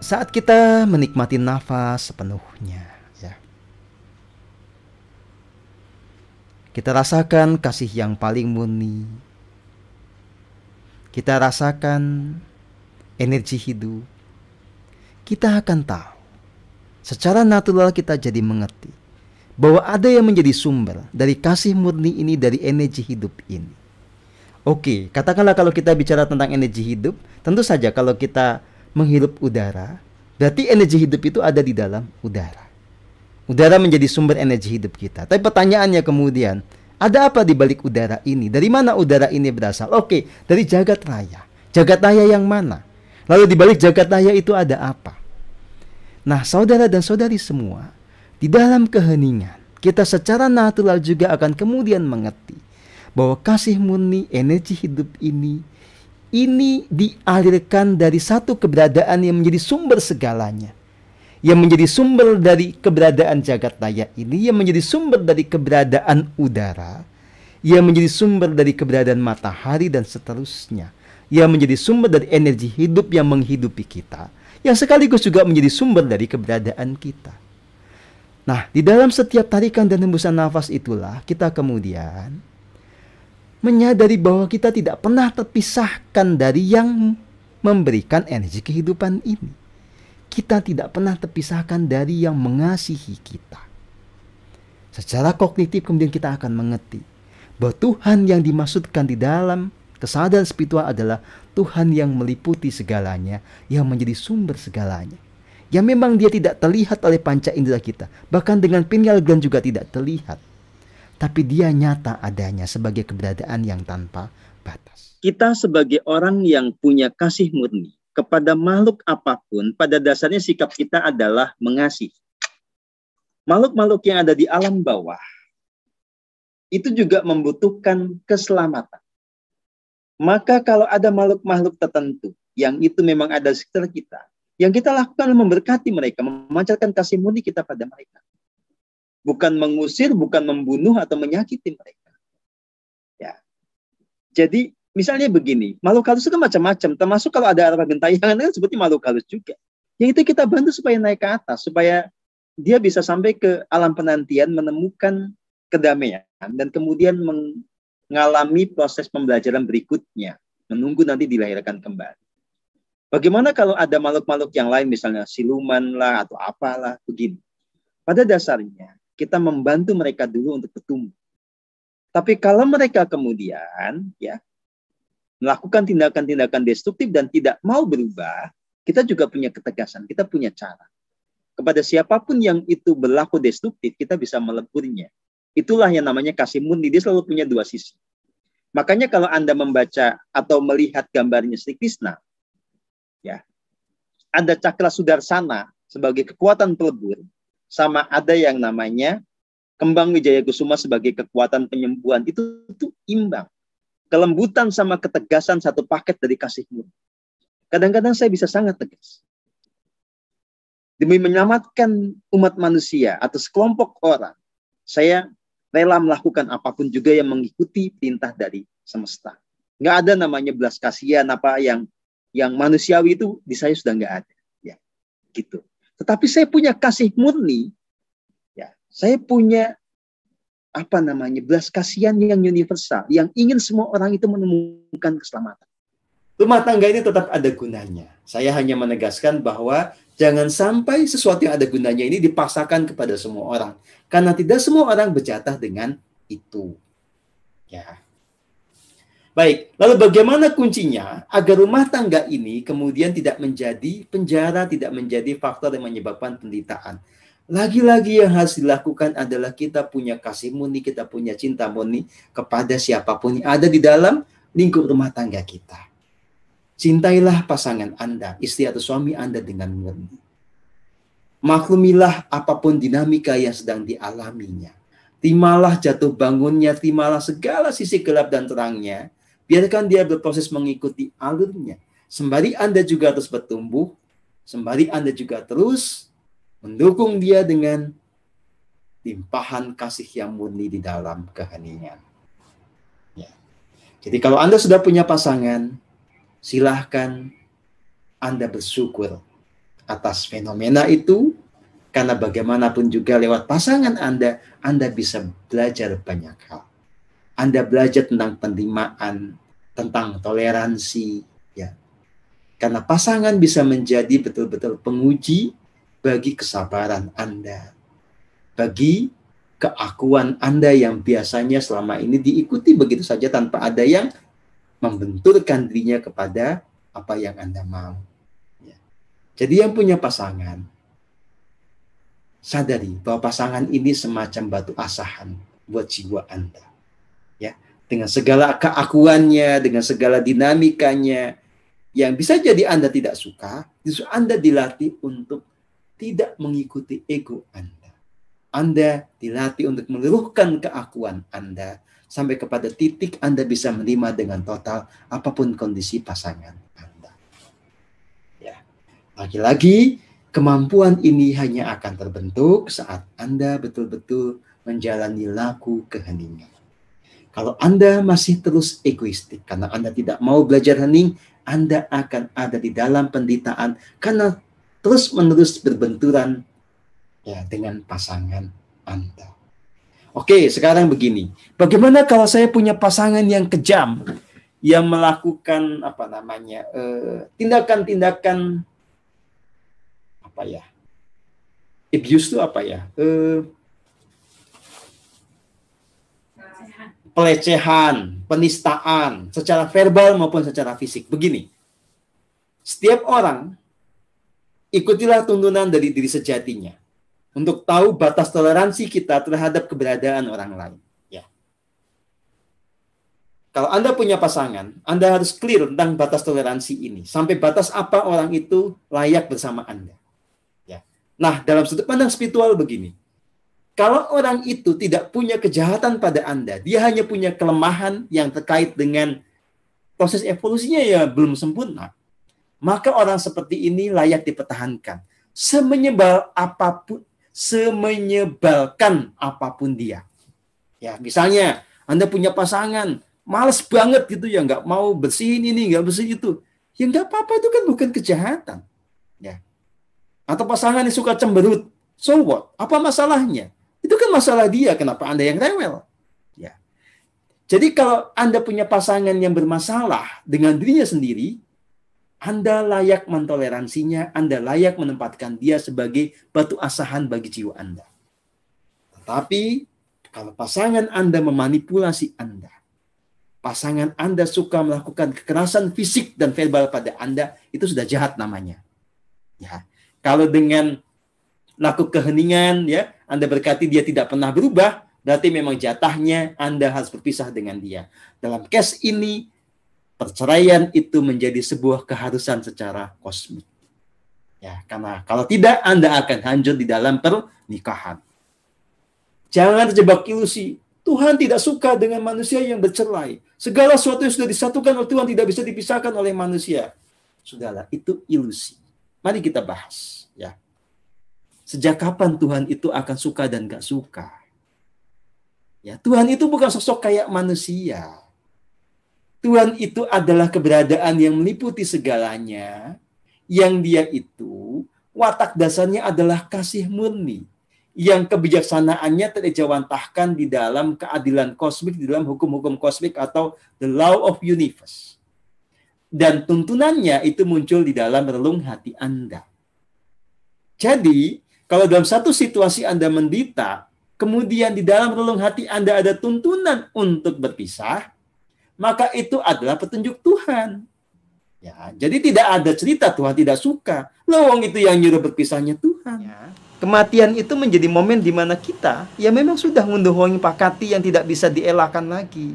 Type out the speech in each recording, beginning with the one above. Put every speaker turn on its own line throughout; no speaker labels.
Saat kita menikmati nafas sepenuhnya, ya, kita rasakan kasih yang paling murni. Kita rasakan energi hidup. Kita akan tahu, secara natural kita jadi mengerti bahwa ada yang menjadi sumber dari kasih murni ini, dari energi hidup ini. Oke, katakanlah kalau kita bicara tentang energi hidup, tentu saja kalau kita menghirup udara, berarti energi hidup itu ada di dalam udara. Udara menjadi sumber energi hidup kita. Tapi pertanyaannya kemudian, ada apa di balik udara ini? Dari mana udara ini berasal? Oke, dari jagat raya. Jagat raya yang mana? Lalu di balik jagat raya itu ada apa? Nah, saudara dan saudari semua, di dalam keheningan, kita secara natural juga akan kemudian mengerti bahwa kasih murni, energi hidup ini dialirkan dari satu keberadaan yang menjadi sumber segalanya. Yang menjadi sumber dari keberadaan jagat raya ini, yang menjadi sumber dari keberadaan udara, yang menjadi sumber dari keberadaan matahari dan seterusnya, yang menjadi sumber dari energi hidup yang menghidupi kita, yang sekaligus juga menjadi sumber dari keberadaan kita. Nah, di dalam setiap tarikan dan hembusan nafas itulah kita kemudian menyadari bahwa kita tidak pernah terpisahkan dari yang memberikan energi kehidupan ini. Kita tidak pernah terpisahkan dari yang mengasihi kita. Secara kognitif kemudian kita akan mengerti bahwa Tuhan yang dimaksudkan di dalam kesadaran spiritual adalah Tuhan yang meliputi segalanya, yang menjadi sumber segalanya. Yang memang dia tidak terlihat oleh panca indera kita, bahkan dengan pineal gland juga tidak terlihat. Tapi dia nyata adanya sebagai keberadaan yang tanpa batas. Kita sebagai orang yang punya kasih murni kepada makhluk apapun, pada dasarnya sikap kita adalah mengasihi. Makhluk-makhluk yang ada di alam bawah itu juga membutuhkan keselamatan. Maka kalau ada makhluk-makhluk tertentu yang itu memang ada di sekitar kita, yang kita lakukan memberkati mereka, memancarkan kasih murni kita pada mereka. Bukan mengusir, bukan membunuh atau menyakiti mereka. Ya. Jadi misalnya begini, makhluk halus itu macam-macam, termasuk kalau ada arwah gentayangan kan seperti makhluk halus juga. Yang itu kita bantu supaya naik ke atas, supaya dia bisa sampai ke alam penantian, menemukan kedamaian, dan kemudian mengalami proses pembelajaran berikutnya, menunggu nanti dilahirkan kembali. Bagaimana kalau ada makhluk-makhluk yang lain, misalnya siluman lah atau apalah, begini. Pada dasarnya, kita membantu mereka dulu untuk bertumbuh. Tapi kalau mereka kemudian, ya, melakukan tindakan-tindakan destruktif dan tidak mau berubah, kita juga punya ketegasan, kita punya cara. Kepada siapapun yang itu berlaku destruktif, kita bisa meleburnya. Itulah yang namanya kasih murni, dia selalu punya dua sisi. Makanya kalau Anda membaca atau melihat gambarnya Sri Krishna, ya, ada cakra sudarsana sebagai kekuatan pelebur, sama ada yang namanya kembang Wijaya Kusuma sebagai kekuatan penyembuhan, itu imbang. Kelembutan sama ketegasan satu paket dari kasih murni. Kadang-kadang saya bisa sangat tegas. Demi menyelamatkan umat manusia atau sekelompok orang, saya rela melakukan apapun juga yang mengikuti perintah dari semesta. Nggak ada namanya belas kasihan apa yang manusiawi itu di saya sudah nggak ada. Ya, gitu. Tetapi saya punya kasih murni. Ya, saya punya apa namanya, belas kasihan yang universal, yang ingin semua orang itu menemukan keselamatan. Rumah tangga ini tetap ada gunanya. Saya hanya menegaskan bahwa jangan sampai sesuatu yang ada gunanya ini dipaksakan kepada semua orang. Karena tidak semua orang berjatah dengan itu. Ya. Baik, lalu bagaimana kuncinya agar rumah tangga ini kemudian tidak menjadi penjara, tidak menjadi faktor yang menyebabkan penderitaan? Lagi-lagi yang harus dilakukan adalah kita punya kasih murni, kita punya cinta murni kepada siapapun yang ada di dalam lingkup rumah tangga kita. Cintailah pasangan Anda, istri atau suami Anda dengan murni. Maklumilah apapun dinamika yang sedang dialaminya. Terimalah jatuh bangunnya, terimalah segala sisi gelap dan terangnya. Biarkan dia berproses mengikuti alurnya. Sembari Anda juga terus bertumbuh, sembari Anda juga terus mendukung dia dengan limpahan kasih yang murni di dalam keheningan. Ya. Jadi kalau Anda sudah punya pasangan, silahkan Anda bersyukur atas fenomena itu, karena bagaimanapun juga lewat pasangan Anda bisa belajar banyak hal. Anda belajar tentang penerimaan, tentang toleransi, ya. Karena pasangan bisa menjadi betul-betul penguji bagi kesabaran Anda, bagi keakuan Anda yang biasanya selama ini diikuti begitu saja tanpa ada yang membenturkan dirinya kepada apa yang Anda mau. Ya. Jadi yang punya pasangan, sadari bahwa pasangan ini semacam batu asahan buat jiwa Anda. Ya, dengan segala keakuannya, dengan segala dinamikanya, yang bisa jadi Anda tidak suka, justru Anda dilatih untuk tidak mengikuti ego Anda. Anda dilatih untuk meluruhkan keakuan Anda sampai kepada titik Anda bisa menerima dengan total apapun kondisi pasangan Anda. Ya, lagi-lagi kemampuan ini hanya akan terbentuk saat Anda betul-betul menjalani laku keheningan. Kalau Anda masih terus egoistik karena Anda tidak mau belajar hening, Anda akan ada di dalam penderitaan karena terus-menerus berbenturan ya dengan pasangan Anda. Oke, sekarang begini. Bagaimana kalau saya punya pasangan yang kejam, yang melakukan tindakan-tindakan abuse itu pelecehan, penistaan, secara verbal maupun secara fisik. Begini, setiap orang ikutilah tuntunan dari diri sejatinya untuk tahu batas toleransi kita terhadap keberadaan orang lain. Ya. Kalau Anda punya pasangan, Anda harus clear tentang batas toleransi ini. Sampai batas apa orang itu layak bersama Anda. Ya. Nah, dalam sudut pandang spiritual begini. Kalau orang itu tidak punya kejahatan pada Anda, dia hanya punya kelemahan yang terkait dengan proses evolusinya ya belum sempurna, maka orang seperti ini layak dipertahankan. Semenyebalkan apapun dia. Ya, misalnya Anda punya pasangan, males banget gitu ya, nggak mau bersihin ini, nggak bersihin itu. Ya nggak apa-apa, itu kan bukan kejahatan. Ya. Atau pasangan yang suka cemberut, so what? Apa masalahnya? Itu kan masalah dia, kenapa Anda yang rewel? Ya. Jadi kalau Anda punya pasangan yang bermasalah dengan dirinya sendiri, Anda layak mentoleransinya, Anda layak menempatkan dia sebagai batu asahan bagi jiwa Anda. Tetapi kalau pasangan Anda memanipulasi Anda, pasangan Anda suka melakukan kekerasan fisik dan verbal pada Anda, itu sudah jahat namanya. Ya. Kalau dengan laku keheningan, ya, Anda berkati dia tidak pernah berubah, berarti memang jatahnya Anda harus berpisah dengan dia. Dalam case ini, perceraian itu menjadi sebuah keharusan secara kosmik. Ya, karena kalau tidak, Anda akan hancur di dalam pernikahan. Jangan terjebak ilusi. Tuhan tidak suka dengan manusia yang bercerai. Segala sesuatu yang sudah disatukan oleh Tuhan tidak bisa dipisahkan oleh manusia. Sudahlah, itu ilusi. Mari kita bahas. Ya. Sejak kapan Tuhan itu akan suka dan gak suka? Ya, Tuhan itu bukan sosok kayak manusia. Tuhan itu adalah keberadaan yang meliputi segalanya. Yang dia itu, watak dasarnya adalah kasih murni. Yang kebijaksanaannya terejawantahkan di dalam keadilan kosmik, di dalam hukum-hukum kosmik atau the law of universe. Dan tuntunannya itu muncul di dalam relung hati Anda. Jadi, kalau dalam satu situasi Anda menderita, kemudian di dalam relung hati Anda ada tuntunan untuk berpisah, maka itu adalah petunjuk Tuhan. Ya, jadi tidak ada cerita Tuhan tidak suka. Lawang itu yang nyuruh berpisahnya Tuhan. Ya. Kematian itu menjadi momen di mana kita ya memang sudah mendohongi pakati yang tidak bisa dielakkan lagi.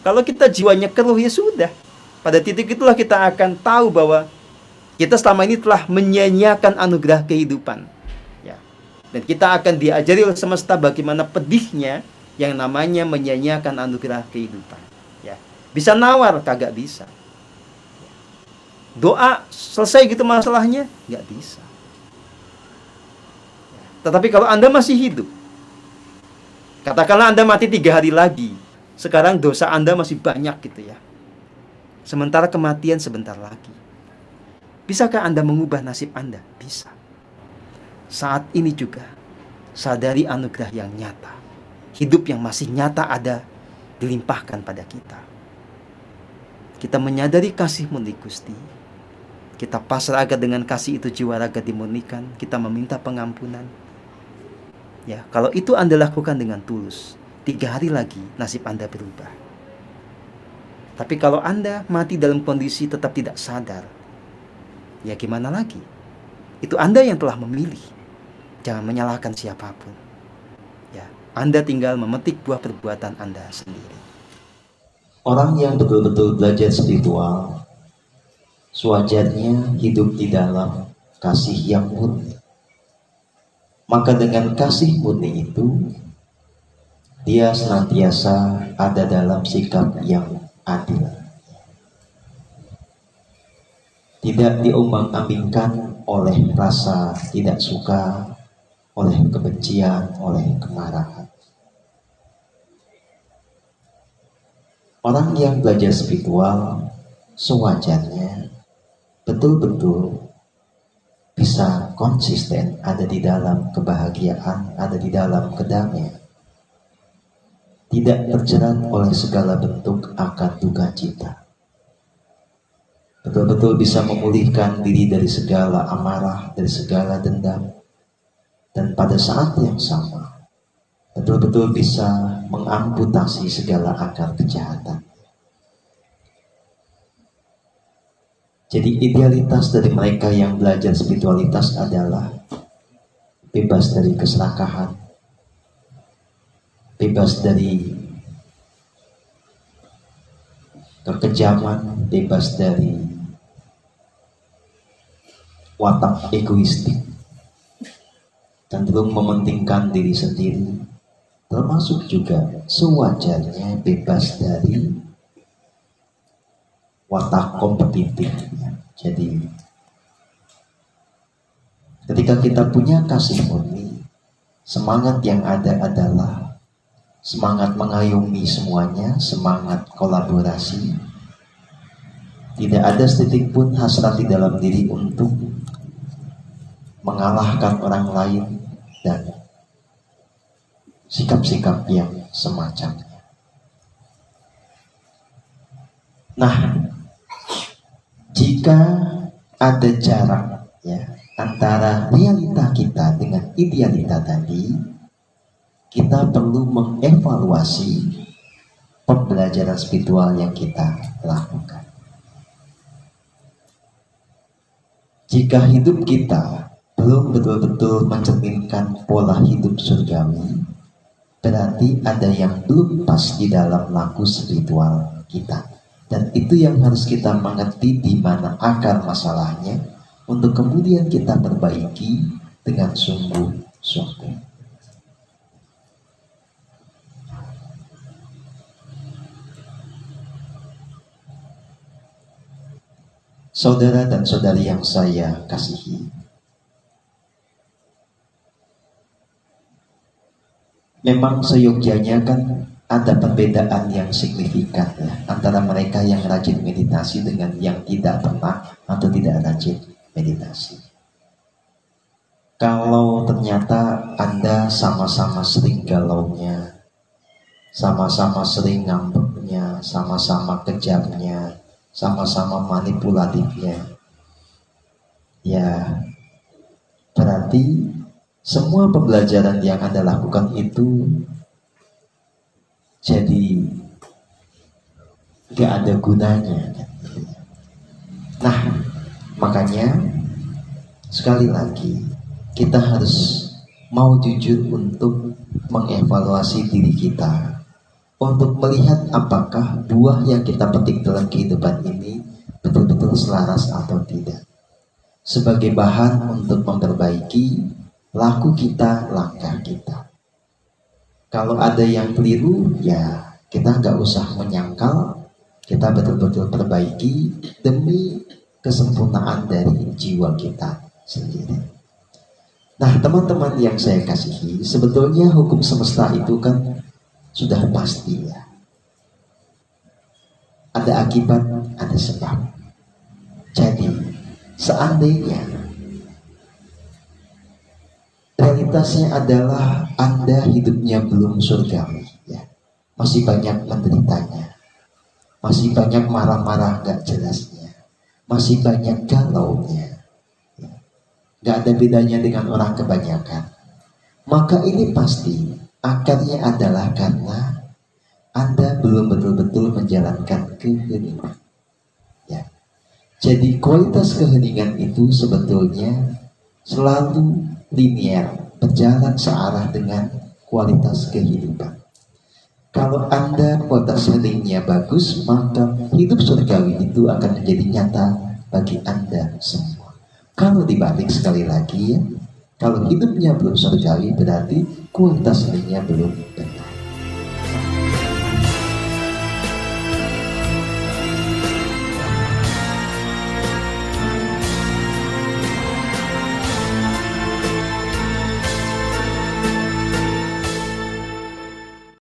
Kalau kita jiwanya keruh ya sudah. Pada titik itulah kita akan tahu bahwa kita selama ini telah menyia-nyiakan anugerah kehidupan. Dan kita akan diajari oleh semesta bagaimana pedihnya yang namanya menyia-nyiakan anugerah kehidupan. Ya. Bisa nawar, kagak bisa. Doa, selesai gitu masalahnya? Nggak bisa. Tetapi kalau Anda masih hidup, katakanlah Anda mati 3 hari lagi, sekarang dosa Anda masih banyak gitu ya. Sementara kematian sebentar lagi. Bisakah Anda mengubah nasib Anda? Bisa. Saat ini juga, sadari anugerah yang nyata. Hidup yang masih nyata ada dilimpahkan pada kita. Kita menyadari kasih murni Gusti. Kita pasrah agar dengan kasih itu jiwa raga dimurnikan. Kita meminta pengampunan. Ya, kalau itu Anda lakukan dengan tulus, 3 hari lagi nasib Anda berubah. Tapi kalau Anda mati dalam kondisi tetap tidak sadar, ya gimana lagi? Itu Anda yang telah memilih. Jangan menyalahkan siapapun. Ya, Anda tinggal memetik buah perbuatan Anda sendiri.
Orang yang betul-betul belajar spiritual, sewajarnya hidup di dalam kasih yang murni. Maka dengan kasih murni itu, dia senantiasa ada dalam sikap yang adil. Tidak diombang-ambingkan oleh rasa tidak suka, oleh kebencian, oleh kemarahan. Orang yang belajar spiritual sewajarnya betul-betul bisa konsisten ada di dalam kebahagiaan, ada di dalam kedamaian. Tidak terjerat oleh segala bentuk akar duka cita. Betul-betul bisa memulihkan diri dari segala amarah, dari segala dendam. Dan pada saat yang sama, betul-betul bisa mengamputasi segala akar kejahatan. Jadi idealitas dari mereka yang belajar spiritualitas adalah bebas dari keserakahan, bebas dari kekejaman, bebas dari watak egoistik, cenderung mementingkan diri sendiri, termasuk juga sewajarnya bebas dari watak kompetitif. Jadi ketika kita punya kasih murni, semangat yang ada adalah semangat mengayomi semuanya, semangat kolaborasi. Tidak ada setitik pun hasrat di dalam diri untuk mengalahkan orang lain dan sikap-sikap yang semacamnya. Nah, jika ada jarak ya antara realita kita dengan idealita tadi, kita perlu mengevaluasi pembelajaran spiritual yang kita lakukan. Jika hidup kita belum betul-betul mencerminkan pola hidup surgawi, berarti ada yang belum pas di dalam laku spiritual kita. Dan itu yang harus kita mengerti di mana akar masalahnya untuk kemudian kita perbaiki dengan sungguh-sungguh. Saudara dan saudari yang saya kasihi, memang seyogyanya kan ada perbedaan yang signifikan ya, antara mereka yang rajin meditasi dengan yang tidak pernah atau tidak rajin meditasi. Kalau ternyata Anda sama-sama sering galaunya, sama-sama sering ngambeknya, sama-sama kejamnya, sama-sama manipulatifnya, ya berarti semua pembelajaran yang Anda lakukan itu jadi gak ada gunanya. Nah, makanya sekali lagi kita harus mau jujur untuk mengevaluasi diri kita, untuk melihat apakah buah yang kita petik dalam kehidupan ini betul-betul selaras atau tidak, sebagai bahan untuk memperbaiki laku kita, langkah kita. Kalau ada yang keliru, ya kita nggak usah menyangkal, kita betul-betul perbaiki demi kesempurnaan dari jiwa kita sendiri. Nah, teman-teman yang saya kasihi, sebetulnya hukum semesta itu kan sudah pasti ya. Ada akibat, ada sebab. Jadi, Seandainya realitasnya adalah Anda hidupnya belum surgawi, ya, masih banyak menderitanya, masih banyak marah-marah gak jelasnya, masih banyak galaunya, ya, gak ada bedanya dengan orang kebanyakan, maka ini pasti akarnya adalah karena Anda belum betul-betul menjalankan keheningan, ya. Jadi kualitas keheningan itu sebetulnya selalu linear, berjalan searah dengan kualitas kehidupan. Kalau Anda kualitas heningnya bagus, maka hidup surgawi itu akan menjadi nyata bagi Anda semua. Kalau dibalik sekali lagi, ya, kalau hidupnya belum surgawi, berarti kualitas heningnya belum